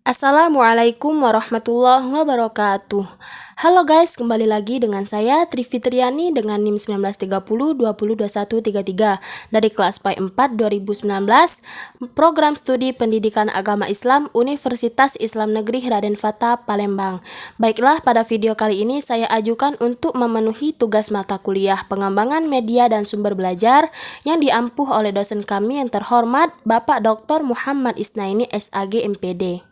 Assalamualaikum warahmatullahi wabarakatuh. Halo guys, kembali lagi dengan saya Tri Fitriani dengan NIM 1930 202133 dari kelas PAI 4 2019, Program Studi Pendidikan Agama Islam Universitas Islam Negeri Raden Fatah Palembang. Baiklah, pada video kali ini saya ajukan untuk memenuhi tugas mata kuliah Pengembangan Media dan Sumber Belajar yang diampuh oleh dosen kami yang terhormat Bapak Dr. Muhammad Isnaini SAG MPD.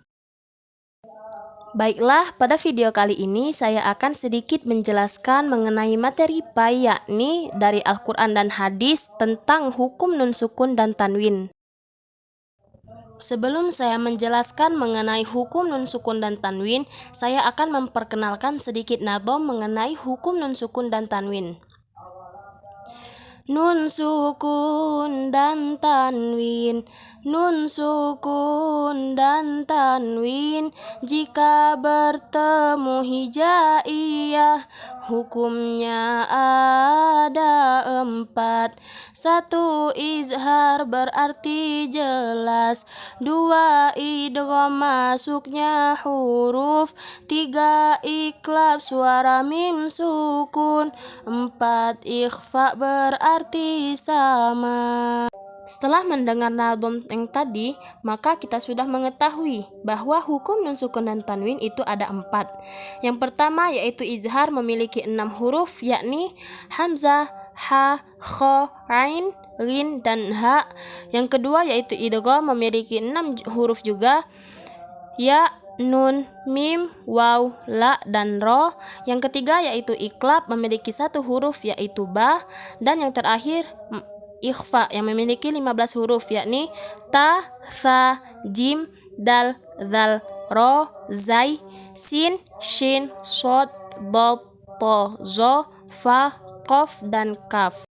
Baiklah, pada video kali ini saya akan sedikit menjelaskan mengenai materi PAI, yakni dari Al-Quran dan Hadis tentang hukum nun sukun dan tanwin. Sebelum saya menjelaskan mengenai hukum nun sukun dan tanwin, saya akan memperkenalkan sedikit nadom mengenai hukum nun sukun dan tanwin. Nun sukun dan tanwin, nun sukun dan tanwin, jika bertemu hijaiyah, hukumnya ada 4. 1. Izhar berarti jelas. 2. Idgham masuknya huruf. 3. Iklab suara mim sukun. 4. Ikhfa berarti sama. Setelah mendengar nadom yang tadi, maka kita sudah mengetahui bahwa hukum nun sukun dan tanwin itu ada 4. Yang pertama yaitu izhar memiliki 6 huruf, yakni hamzah, ha, kho, ain, rin, dan ha. Yang kedua yaitu idgham memiliki 6 huruf juga, ya, nun, mim, waw, la, dan ro. Yang ketiga yaitu iklab memiliki 1 huruf yaitu ba. Dan yang terakhir ikhfa yang memiliki 15 huruf yakni ta, sa, jim, dal, zal, ro, zai, sin, shin, shod, dod, to, zo, fa, qaf, dan kaf.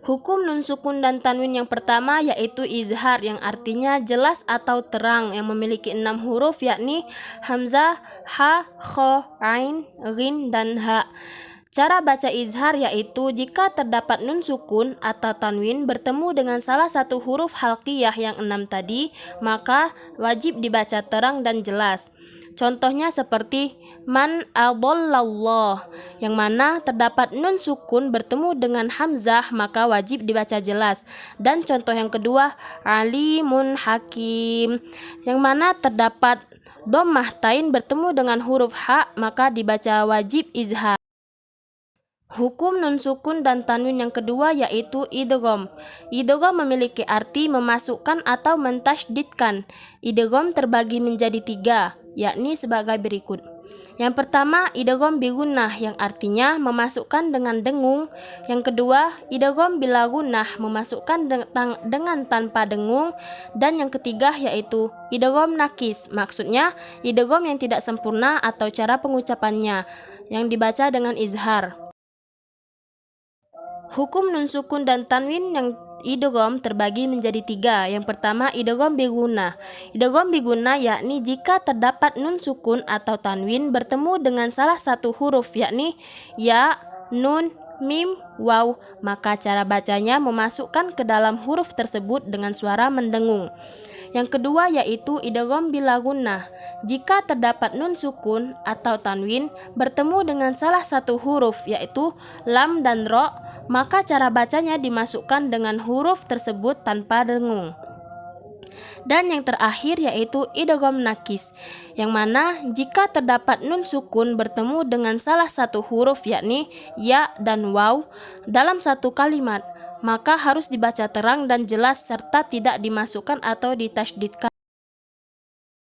Hukum nun sukun dan tanwin yang pertama yaitu izhar yang artinya jelas atau terang yang memiliki 6 huruf yakni hamzah, ha, kho, ain, rin, dan ha. Cara baca izhar yaitu jika terdapat nun sukun atau tanwin bertemu dengan salah satu huruf halqiyah yang 6 tadi, maka wajib dibaca terang dan jelas. Contohnya seperti man adallallah, yang mana terdapat nun sukun bertemu dengan hamzah, maka wajib dibaca jelas. Dan contoh yang kedua, alimun hakim, yang mana terdapat dhammah tain bertemu dengan huruf ha, maka dibaca wajib izhar. Hukum nun sukun dan tanwin yang kedua yaitu idgham. Idgham memiliki arti memasukkan atau mentasydidkan. Idgham terbagi menjadi 3, yakni sebagai berikut. Yang pertama, idgham bi gunnah yang artinya memasukkan dengan dengung. Yang kedua, idgham bila gunnah memasukkan dengan tanpa dengung. Dan yang ketiga yaitu idgham nakis, maksudnya idgham yang tidak sempurna atau cara pengucapannya yang dibaca dengan izhar. Hukum nun sukun dan tanwin yang idgham terbagi menjadi 3. Yang pertama, idgham bi gunnah. Idgham bi gunnah yakni jika terdapat nun sukun atau tanwin bertemu dengan salah satu huruf yakni ya, nun, mim, waw, maka cara bacanya memasukkan ke dalam huruf tersebut dengan suara mendengung. Yang kedua yaitu idgham bila gunnah. Jika terdapat nun sukun atau tanwin bertemu dengan salah satu huruf yaitu lam dan ro, maka cara bacanya dimasukkan dengan huruf tersebut tanpa dengung. Dan yang terakhir yaitu idgham nakis, yang mana jika terdapat nun sukun bertemu dengan salah satu huruf yakni ya dan waw dalam satu kalimat, maka harus dibaca terang dan jelas serta tidak dimasukkan atau ditasydidkan.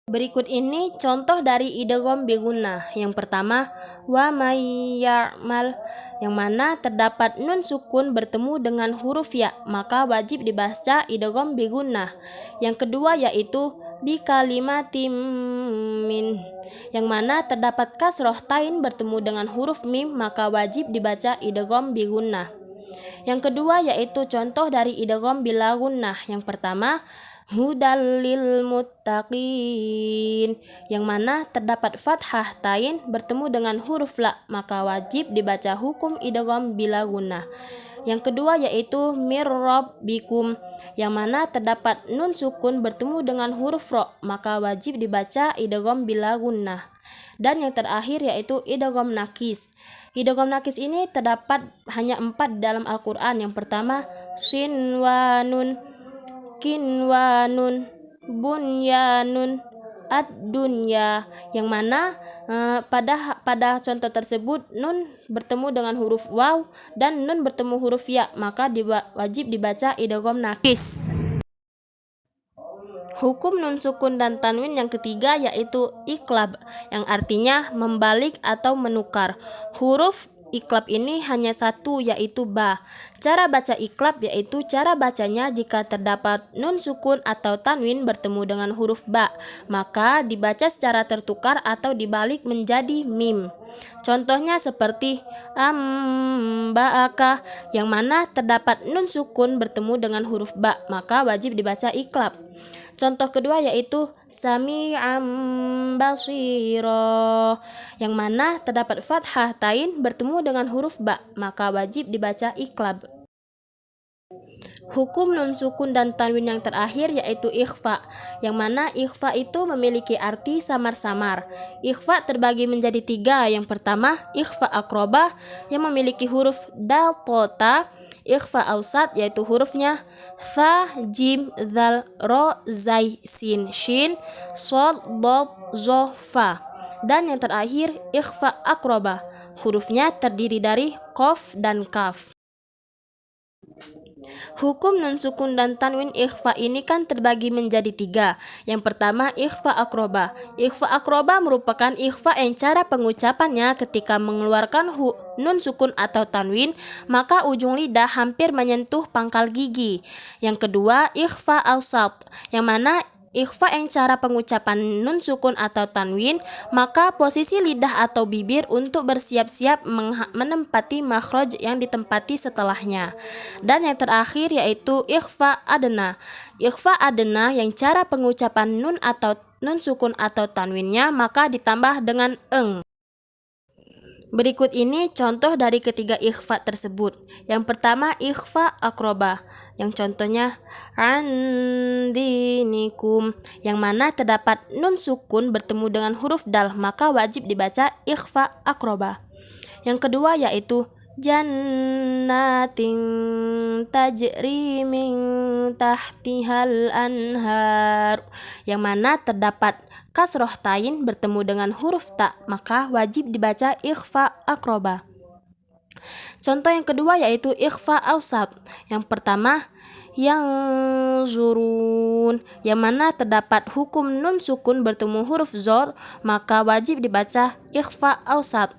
Berikut ini contoh dari idgham bi gunnah. Yang pertama, wa may ya'mal, yang mana terdapat nun sukun bertemu dengan huruf ya, maka wajib dibaca idgham bi gunnah. Yang kedua yaitu bi kalimatim min, yang mana terdapat kasroh tain bertemu dengan huruf mim, maka wajib dibaca idgham bi gunnah. Yang kedua yaitu contoh dari idgham bila gunnah. Yang pertama, hudal lil muttaqin, yang mana terdapat fathah tain bertemu dengan huruf la, maka wajib dibaca hukum idgham bila gunnah. Yang kedua yaitu mir rabbikum, yang mana terdapat nun sukun bertemu dengan huruf ro, maka wajib dibaca idgham bila gunnah. Dan yang terakhir yaitu idgham nakis. Idgham nakis ini terdapat hanya 4 dalam Al-Quran. Yang pertama sin wa nun, kin wa nun, bunyanun, ad-dunya, yang mana pada contoh tersebut nun bertemu dengan huruf waw dan nun bertemu huruf ya, maka wajib dibaca idgham nakis. Hukum nun sukun dan tanwin yang ketiga yaitu iqlab, yang artinya membalik atau menukar. Huruf iqlab ini hanya satu, yaitu ba. Cara baca iqlab yaitu cara bacanya jika terdapat nun sukun atau tanwin bertemu dengan huruf ba, maka dibaca secara tertukar atau dibalik menjadi mim. Contohnya seperti amba'aka, yang mana terdapat nun sukun bertemu dengan huruf ba, maka wajib dibaca iqlab. Contoh kedua yaitu sami'an basira, yang mana terdapat fathah tain bertemu dengan huruf ba, maka wajib dibaca iqlab. Hukum nun sukun dan tanwin yang terakhir yaitu ikhfa, yang mana ikhfa itu memiliki arti samar-samar. Ikhfa terbagi menjadi 3. Yang pertama ikhfa akroba, yang memiliki huruf dal ta. Ikhfa ausat, yaitu hurufnya fa, jim, zal, ro, zai, sin, shin, sol, dod, zo, fa. Dan yang terakhir ikhfa akroba, hurufnya terdiri dari qaf dan kaf. Hukum nun sukun dan tanwin ikhfa ini kan terbagi menjadi 3. Yang pertama ikhfa akroba. Ikhfa akroba merupakan ikhfa yang cara pengucapannya ketika mengeluarkan nun sukun atau tanwin, maka ujung lidah hampir menyentuh pangkal gigi. Yang kedua ikhfa ausat, yang mana ikhfa yang cara pengucapan nun sukun atau tanwin, maka posisi lidah atau bibir untuk bersiap-siap menempati makhraj yang ditempati setelahnya. Dan yang terakhir yaitu ikhfa adna. Ikhfa adna yang cara pengucapan nun sukun atau tanwinnya maka ditambah dengan eng. Berikut ini contoh dari ketiga ikhfa tersebut. Yang pertama ikhfa akroba, yang contohnya andinikum, yang mana terdapat nun sukun bertemu dengan huruf dal, maka wajib dibaca ikhfa akroba. Yang kedua yaitu jannatin tajri min tahtihal anhar, yang mana terdapat kasroh tain bertemu dengan huruf ta, maka wajib dibaca ikhfa akroba. Contoh yang kedua yaitu ikhfa ausat. Yang pertama yang zurun, yang mana terdapat hukum nun sukun bertemu huruf zor, maka wajib dibaca ikhfa ausat.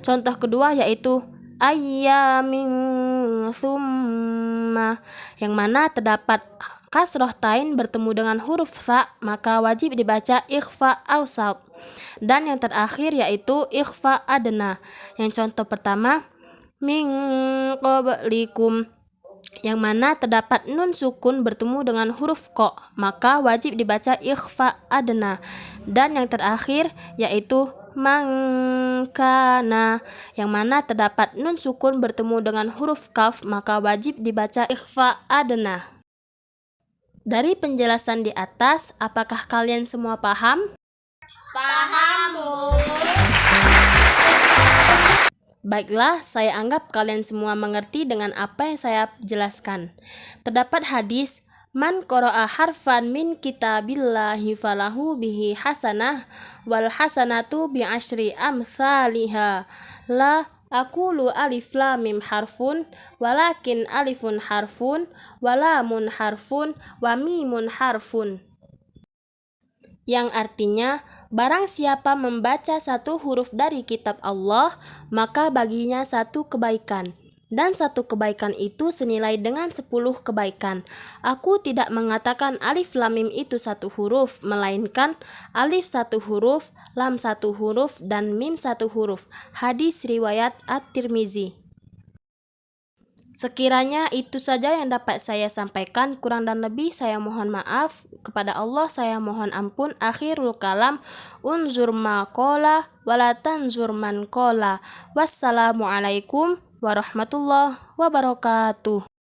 Contoh kedua yaitu ayyamin thumma, yang mana terdapat kasroh tain bertemu dengan huruf fa, maka wajib dibaca ikhfa ausat. Dan yang terakhir yaitu ikhfa adna. Yang contoh pertama min qablikum, yang mana terdapat nun sukun bertemu dengan huruf ko, maka wajib dibaca ikhfa adna. Dan yang terakhir yaitu mangkana, yang mana terdapat nun sukun bertemu dengan huruf kaf, maka wajib dibaca ikhfa adna. Dari penjelasan di atas, apakah kalian semua paham? Paham, Bu. Baiklah, saya anggap kalian semua mengerti dengan apa yang saya jelaskan. Terdapat hadis, man qara'a harfan min kitabillahi falahu bihi hasanah wal hasanatu bi asyri amsalihha. La aqulu alif lam mim harfun walakin alifun harfun walamun harfun wa mimun harfun. Yang artinya, barang siapa membaca satu huruf dari kitab Allah, maka baginya satu kebaikan. Dan satu kebaikan itu senilai dengan 10 kebaikan. Aku tidak mengatakan alif lam mim itu satu huruf, melainkan alif satu huruf, lam satu huruf, dan mim satu huruf. Hadis riwayat At-Tirmizi. Sekiranya itu saja yang dapat saya sampaikan, kurang dan lebih saya mohon maaf. Kepada Allah saya mohon ampun. Akhirul kalam, unzur ma qala wala tanzur man qala. Wassalamualaikum warahmatullahi wabarakatuh.